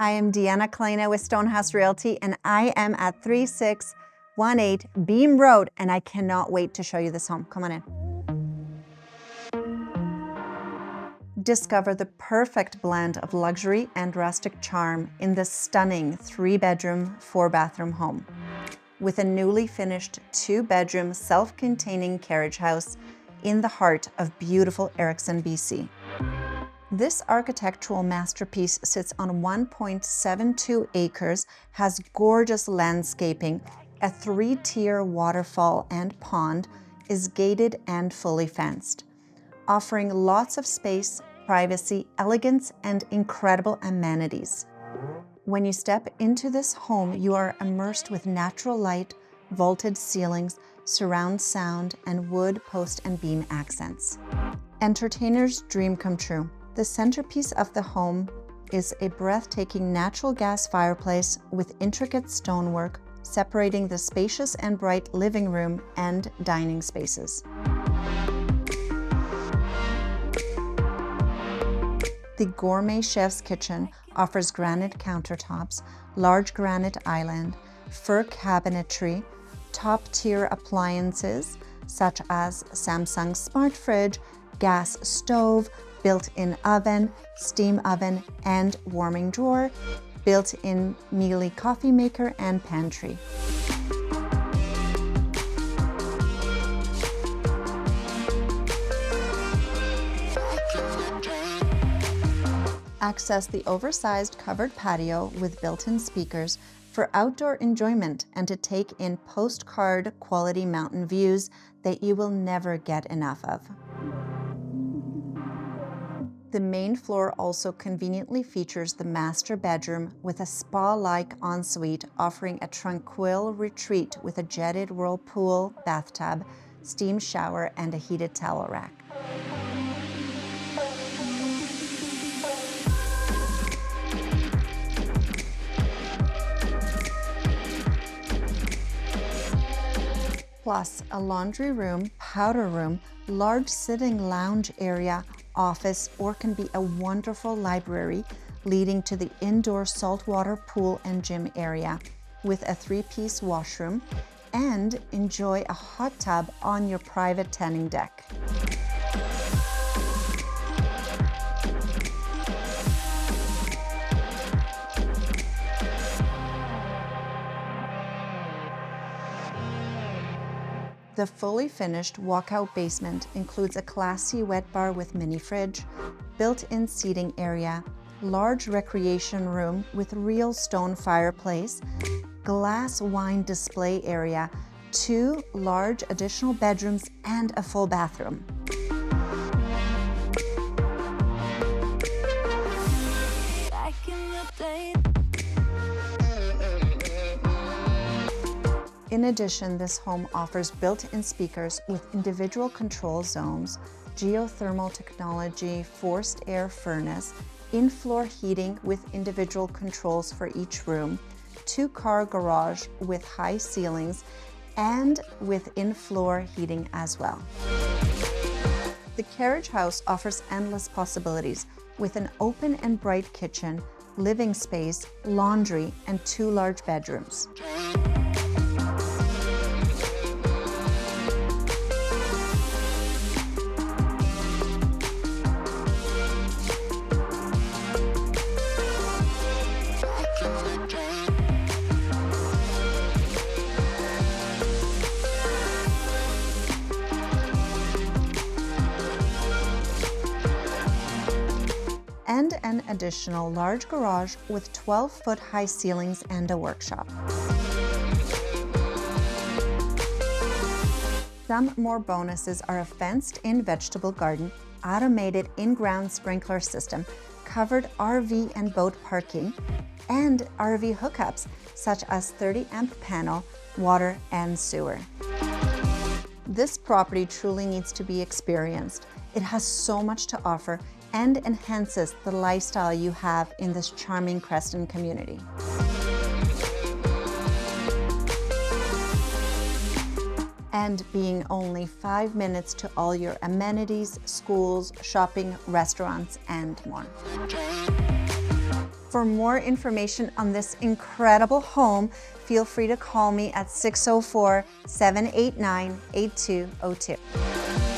I am Deanna Kalina with Stonehouse Realty, and I am at 3618 Beam Road, and I cannot wait to show you this home. Come on in. Discover the perfect blend of luxury and rustic charm in this stunning 3-bedroom, 4-bathroom home. With a newly finished 2-bedroom, self-containing carriage house in the heart of beautiful Erickson, BC. This architectural masterpiece sits on 1.72 acres, has gorgeous landscaping, a 3-tier waterfall and pond, is gated and fully fenced, offering lots of space, privacy, elegance, and incredible amenities. When you step into this home, you are immersed with natural light, vaulted ceilings, surround sound, and wood post and beam accents. Entertainer's dream come true. The centerpiece of the home is a breathtaking natural gas fireplace with intricate stonework separating the spacious and bright living room and dining spaces. The gourmet chef's kitchen offers granite countertops, large granite island, fir cabinetry, top-tier appliances such as Samsung smart fridge, gas stove, built-in oven, steam oven, and warming drawer, built-in Miele coffee maker and pantry. Access the oversized covered patio with built-in speakers for outdoor enjoyment and to take in postcard quality mountain views that you will never get enough of. The main floor also conveniently features the master bedroom with a spa-like ensuite offering a tranquil retreat with a jetted whirlpool bathtub, steam shower, and a heated towel rack. Plus a laundry room, powder room, large sitting lounge area, office, or can be a wonderful library leading to the indoor saltwater pool and gym area with a 3-piece washroom, and enjoy a hot tub on your private tanning deck. The fully finished walkout basement includes a classy wet bar with mini fridge, built-in seating area, large recreation room with real stone fireplace, glass wine display area, 2 large additional bedrooms, and a full bathroom. In addition, this home offers built-in speakers with individual control zones, geothermal technology, forced air furnace, in-floor heating with individual controls for each room, 2-car garage with high ceilings, and with in-floor heating as well. The carriage house offers endless possibilities with an open and bright kitchen, living space, laundry, and 2 large bedrooms. And an additional large garage with 12-foot high ceilings and a workshop. Some more bonuses are a fenced-in vegetable garden, automated in-ground sprinkler system, covered RV and boat parking, and RV hookups such as 30-amp panel, water, and sewer. This property truly needs to be experienced. It has so much to offer and enhances the lifestyle you have in this charming Creston community. And being only 5 minutes to all your amenities, schools, shopping, restaurants, and more. For more information on this incredible home, feel free to call me at 604-789-8202.